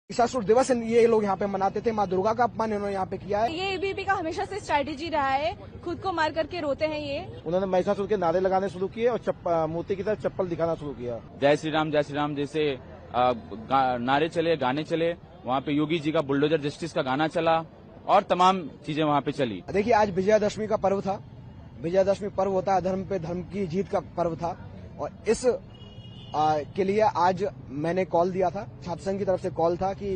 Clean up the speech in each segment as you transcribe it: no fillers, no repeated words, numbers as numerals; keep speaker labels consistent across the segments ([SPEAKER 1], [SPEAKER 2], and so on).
[SPEAKER 1] महिषासुर दिवस ये लोग यहाँ पे मनाते थे। माँ दुर्गा का अपमान इन्होंने यहाँ पे किया है।
[SPEAKER 2] ये एबीवीपी का हमेशा से स्ट्रैटेजी रहा है, खुद को मार करके रोते हैं ये।
[SPEAKER 3] उन्होंने महिषासुर के नारे लगाने शुरू किए और मूर्ति की तरफ चप्पल दिखाना शुरू किया।
[SPEAKER 4] जय श्री राम जैसे नारे चले, गाने चले, वहाँ पे योगी जी का बुलडोजर जस्टिस का गाना चला और तमाम चीजें वहाँ पे चली।
[SPEAKER 1] देखिए, आज विजयादशमी का पर्व था। विजयादशमी पर्व होता है धर्म पे धर्म की जीत का पर्व था और इस के लिए आज मैंने कॉल दिया था, छात्र संघ की तरफ से कॉल था कि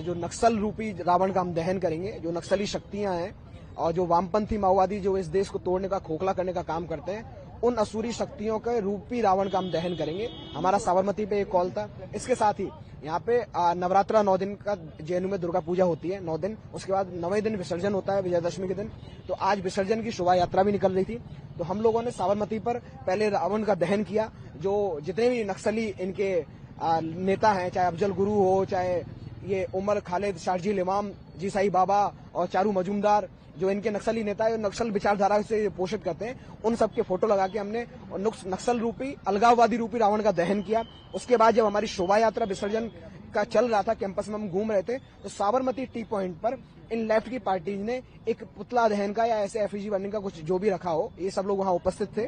[SPEAKER 1] जो नक्सल रूपी रावण का हम दहन करेंगे। जो नक्सली शक्तियां हैं और जो वामपंथी माओवादी जो इस देश को तोड़ने का, खोखला करने का काम करते हैं, उन असुरी शक्तियों के रूपी रावण का हम दहन करेंगे। हमारा साबरमती पे एक कॉल था। इसके साथ ही यहाँ पे नवरात्रा 9 दिन का जेएनयू में दुर्गा पूजा होती है, 9 दिन। उसके बाद 9वें दिन विसर्जन होता है विजयादशमी के दिन। तो आज विसर्जन की शोभा यात्रा भी निकल रही थी। तो हम लोगों ने साबरमती पर पहले रावण का दहन किया। जो जितने भी नक्सली इनके नेता हैं, चाहे अफजल गुरु हो, चाहे ये उमर खालिद, शारजील इमाम, जी साई बाबा और चारू मजूमदार, जो इनके नक्सली नेता है, नक्सल विचारधारा से पोषित करते हैं, उन सबके फोटो लगा के हमने नक्सल रूपी, अलगाववादी रूपी रावण का दहन किया। उसके बाद जब हमारी शोभा यात्रा विसर्जन का चल रहा था, कैंपस में हम घूम रहे थे, तो साबरमती टी पॉइंट पर इन लेफ्ट की पार्टी ने एक पुतला दहन का या ऐसे एफईजी बनने का कुछ जो भी रखा हो, ये सब लोग वहां उपस्थित थे।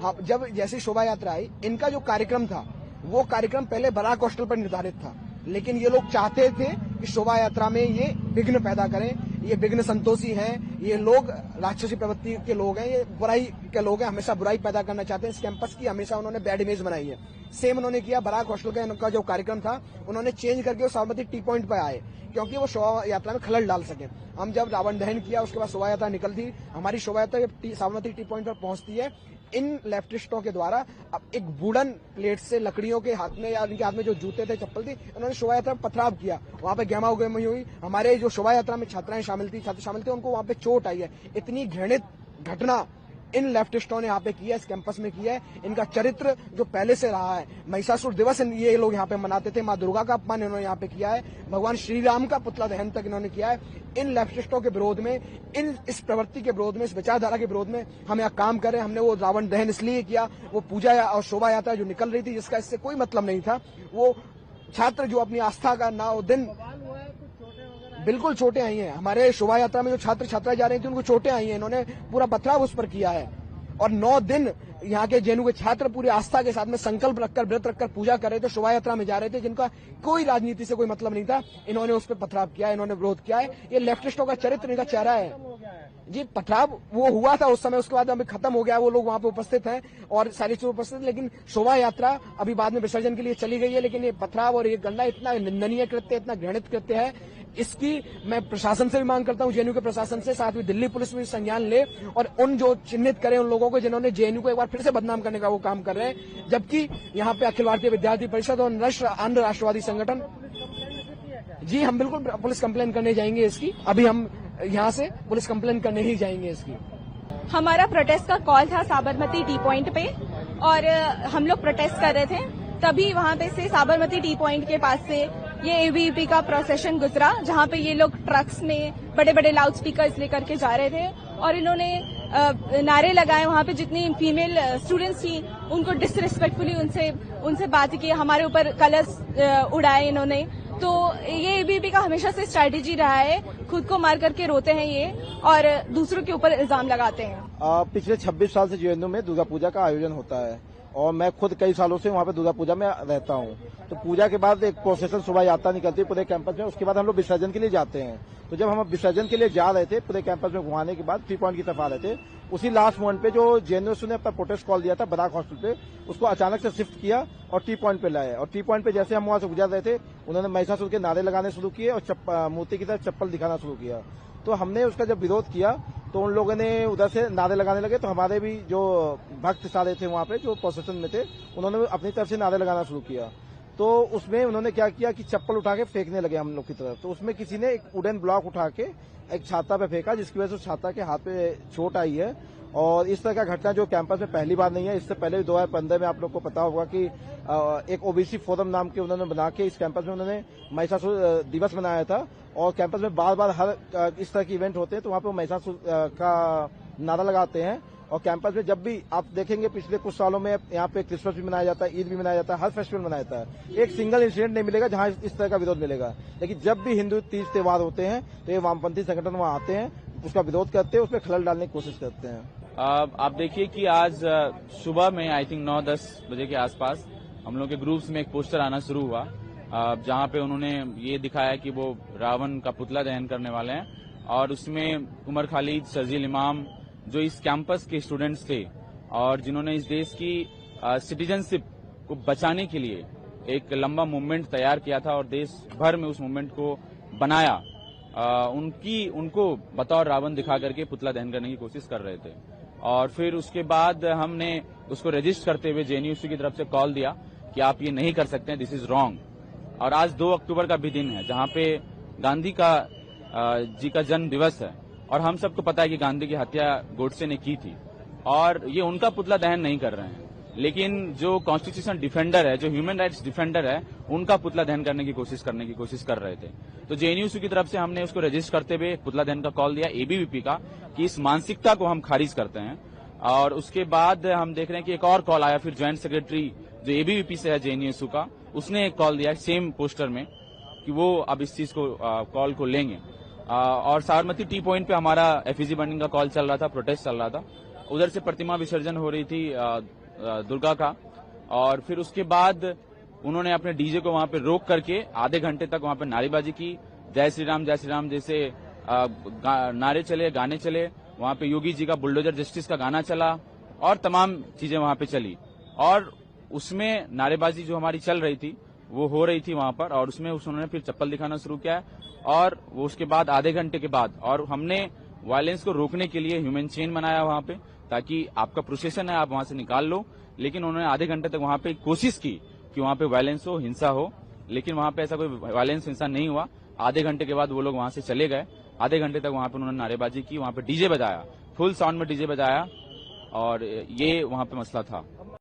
[SPEAKER 1] हाँ, जब जैसी शोभा यात्रा आई, इनका जो कार्यक्रम था वो कार्यक्रम पहले बराक हॉस्टल पर निर्धारित था, लेकिन ये लोग चाहते थे कि शोभा यात्रा में ये विघ्न पैदा करें। ये विघ्न संतोषी हैं, ये लोग राक्षसी प्रवृत्ति के लोग हैं, ये बुराई के लोग हैं, हमेशा बुराई पैदा करना चाहते हैं। इस कैंपस की हमेशा उन्होंने बैड इमेज बनाई है। सेम उन्होंने किया, बराक हॉस्टल का इनका जो कार्यक्रम था उन्होंने चेंज करके वो साबरमती टी पॉइंट पर आए, क्योंकि वो शोभा यात्रा में खलल डाल सके। हम जब रावण दहन किया, उसके बाद शोभा यात्रा निकलती, हमारी शोभा यात्रा जब साबरमती टी पॉइंट पर पहुंचती है, इन लेफ्टिस्टों के द्वारा अब एक वुडन प्लेट से लकड़ियों के हाथ में या उनके हाथ में जो जूते थे, चप्पल थी, उन्होंने शोभा यात्रा में पथराव किया। वहां पे गहमा उगमी हुई। हमारे जो शोभा यात्रा में छात्राएं शामिल थी, छात्र शामिल थे, उनको वहां पे चोट आई है। इतनी घृणित घटना इन लेफ्टिस्टों ने यहाँ पे किया, इस कैंपस में किया है। इनका चरित्र जो पहले से रहा है, महिषासुर दिवस ये लोग यहाँ पे मनाते थे। माँ दुर्गा का अपमान इन्होंने यहाँ पे किया है। भगवान श्री राम का पुतला दहन तक इन्होंने किया है। इन लेफ्टिस्टों के विरोध में, इस प्रवृत्ति के विरोध में, इस विचारधारा के विरोध में हम यहाँ काम कर रहे हैं। हमने वो रावण दहन इसलिए किया, वो पूजा और शोभा यात्रा जो निकल रही थी, जिसका इससे कोई मतलब नहीं था, वो छात्र जो अपनी आस्था का 9 दिन बिल्कुल चोटें आई हैं। हमारे शोभा यात्रा में जो छात्र छात्राएं जा रही थी, उनको चोटें आई हैं। इन्होंने पूरा पथराव उस पर किया है और 9 दिन यहाँ के जेएनयू के छात्र पूरी आस्था के साथ में संकल्प रखकर, व्रत रखकर पूजा कर रहे थे, शोभा यात्रा में जा रहे थे, जिनका कोई राजनीति से कोई मतलब नहीं था। इन्होंने उस पर पथराव किया, इन्होंने विरोध किया है। ये लेफ्टिस्टों का चरित्र, इनका चेहरा है जी। पथराव वो हुआ था उस समय, उसके बाद अभी खत्म हो गया। वो लोग वहां पे उपस्थित हैं और सारी चीज उपस्थित, लेकिन शोभा यात्रा अभी बाद में विसर्जन के लिए चली गई है। लेकिन ये पथराव और ये गंदा इतना निंदनीय कृत्य, इतना घृणित कृत्य है। इसकी मैं प्रशासन से भी मांग करता हूं, जेएनयू के प्रशासन से, साथ में दिल्ली पुलिस भी संज्ञान ले और उन जो चिन्हित करें उन लोगों को जिन्होंने जेएनयू को एक बार फिर से बदनाम करने का वो काम कर रहे हैं। जबकि यहाँ पे अखिल भारतीय विद्यार्थी परिषद और अन्य राष्ट्रवादी संगठन, जी हम बिल्कुल पुलिस कंप्लेन करने जाएंगे इसकी। अभी हम यहाँ से पुलिस कंप्लेन करने ही जाएंगे इसकी।
[SPEAKER 2] हमारा प्रोटेस्ट का कॉल था साबरमती टी पॉइंट पे और हम लोग प्रोटेस्ट कर रहे थे। तभी वहां पे से साबरमती टी पॉइंट के पास से ये एबीवीपी का प्रोसेशन गुजरा, जहां पे ये लोग ट्रक्स में बड़े बड़े लाउड स्पीकर्स लेकर के जा रहे थे और इन्होंने नारे लगाए। वहां पे जितनी फीमेल स्टूडेंट्स थी उनको डिसरिस्पेक्टफुली उनसे बात की, हमारे ऊपर कलर्स उड़ाए इन्होंने। तो ये एबीवीपी का हमेशा से स्ट्रैटेजी रहा है, खुद को मार करके रोते हैं ये और दूसरों के ऊपर इल्जाम लगाते हैं।
[SPEAKER 3] पिछले 26 साल से जेएनयू में दुर्गा पूजा का आयोजन होता है और मैं खुद कई सालों से वहाँ पे दुर्गा पूजा में रहता हूँ। तो पूजा के बाद एक प्रोसेशन शोभा यात्रा निकलती है पूरे कैंपस में। उसके बाद हम लोग विसर्जन के लिए जाते हैं। तो जब हम विसर्जन के लिए जा रहे थे, पूरे कैंपस में घुमाने के बाद 3 पॉइंट की तरफ आ रहे थे, उसी लास्ट मोमेंट पे जो जेएनयू ने अपना प्रोटेस्ट कॉल दिया था बराक हॉस्टल पे, उसको अचानक से शिफ्ट किया और टी पॉइंट पे लाए। और टी पॉइंट पे जैसे हम वहां से गुजर रहे थे, उन्होंने महिषासुर के नारे लगाने शुरू किए और मूर्ति की तरफ चप्पल दिखाना शुरू किया। तो हमने उसका जब विरोध किया तो उन लोगों ने उधर से नारे लगाने लगे। तो हमारे भी जो भक्त सारे थे वहां पे, जो प्रोसेशन में थे, उन्होंने अपनी तरफ से नारे लगाना शुरू किया। तो उसमें उन्होंने क्या किया कि चप्पल उठा के फेंकने लगे हम लोग की तरफ। तो उसमें किसी ने एक वुडन ब्लॉक उठा के एक छात्रा पे फेंका, जिसकी वजह से उस छात्रा के हाथ पे चोट आई है। और इस तरह का घटना जो कैंपस में पहली बार नहीं है। इससे पहले भी 2015 में आप लोग को पता होगा कि एक ओबीसी फोरम नाम के उन्होंने बना के इस कैंपस में उन्होंने महिषासुर दिवस मनाया था। और कैंपस में बार बार हर इस तरह के इवेंट होते हैं तो वहाँ पे महिषासुर का नारा लगाते हैं और कैंपस में जब भी आप देखेंगे पिछले कुछ सालों में यहाँ पे क्रिसमस भी मनाया जाता है, ईद भी मनाया जाता है, हर फेस्टिवल मनाया जाता है। एक सिंगल इंसिडेंट नहीं मिलेगा जहाँ इस तरह का विरोध मिलेगा। लेकिन जब भी हिंदू तीज त्योहार होते हैं तो ये वामपंथी संगठन वहाँ आते हैं, उसका विरोध करते हैं, उसमें खलल डालने की कोशिश करते हैं।
[SPEAKER 4] आप देखिए कि आज सुबह में आई थिंक 9-10 बजे के आसपास हम लोग के ग्रुप्स में एक पोस्टर आना शुरू हुआ, जहां पे उन्होंने ये दिखाया कि वो रावण का पुतला दहन करने वाले हैं और उसमें उमर खालिद, शर्जील इमाम, जो इस कैंपस के स्टूडेंट्स थे और जिन्होंने इस देश की सिटीजनशिप को बचाने के लिए एक लंबा मूवमेंट तैयार किया था और देश भर में उस मूवमेंट को बनाया, उनको बतौर रावण दिखा करके पुतला दहन करने की कोशिश कर रहे थे। और फिर उसके बाद हमने उसको रजिस्टर करते हुए जेएनयू की तरफ से कॉल दिया कि आप ये नहीं कर सकते हैं, दिस इज रॉन्ग। और आज 2 अक्टूबर का भी दिन है जहां पे गांधी जी का जन्म दिवस है और हम सबको पता है कि गांधी की हत्या गोडसे ने की थी और ये उनका पुतला दहन नहीं कर रहे हैं, लेकिन जो कॉन्स्टिट्यूशन डिफेंडर है, जो ह्यूमन राइट्स डिफेंडर है, उनका पुतला दहन करने की कोशिश कर रहे थे। तो जेएनयू की तरफ से हमने उसको रजिस्टर करते हुए पुतला दहन का कॉल दिया एबीवीपी का कि इस मानसिकता को हम खारिज करते हैं। और उसके बाद हम देख रहे हैं कि एक और कॉल आया, फिर ज्वाइंट सेक्रेटरी जो एबीवीपी से है जेएनयू का, उसने एक कॉल दिया सेम पोस्टर में कि वो अब इस चीज को कॉल को लेंगे। और साबरमती टी पॉइंट पे हमारा एफईजी बर्निंग का कॉल चल रहा था, प्रोटेस्ट चल रहा था, उधर से प्रतिमा विसर्जन हो रही थी दुर्गा का। और फिर उसके बाद उन्होंने अपने डीजे को वहां पे रोक करके आधे घंटे तक वहां पे नारेबाजी की, जय श्री राम जैसे नारे चले, गाने चले, वहां पे योगी जी का बुलडोजर जस्टिस का गाना चला और तमाम चीजें वहां पे चली। और उसमें नारेबाजी जो हमारी चल रही थी वो हो रही थी वहां पर, और उसमें उन्होंने फिर चप्पल दिखाना शुरू किया और वो उसके बाद आधे घंटे के बाद, और हमने वायलेंस को रोकने के लिए ह्यूमन चेन बनाया वहां पे ताकि आपका प्रोसेशन है आप वहां से निकाल लो, लेकिन उन्होंने आधे घंटे तक वहां पे कोशिश की कि वहां पे वायलेंस हो, हिंसा हो, लेकिन वहां पे ऐसा कोई वायलेंस हिंसा नहीं हुआ। आधे घंटे के बाद वो लोग वहां से चले गए। आधे घंटे तक वहां पे उन्होंने नारेबाजी की, वहां पे डीजे बजाया, फुल साउंड में डीजे बजाया और ये वहां पे मसला था।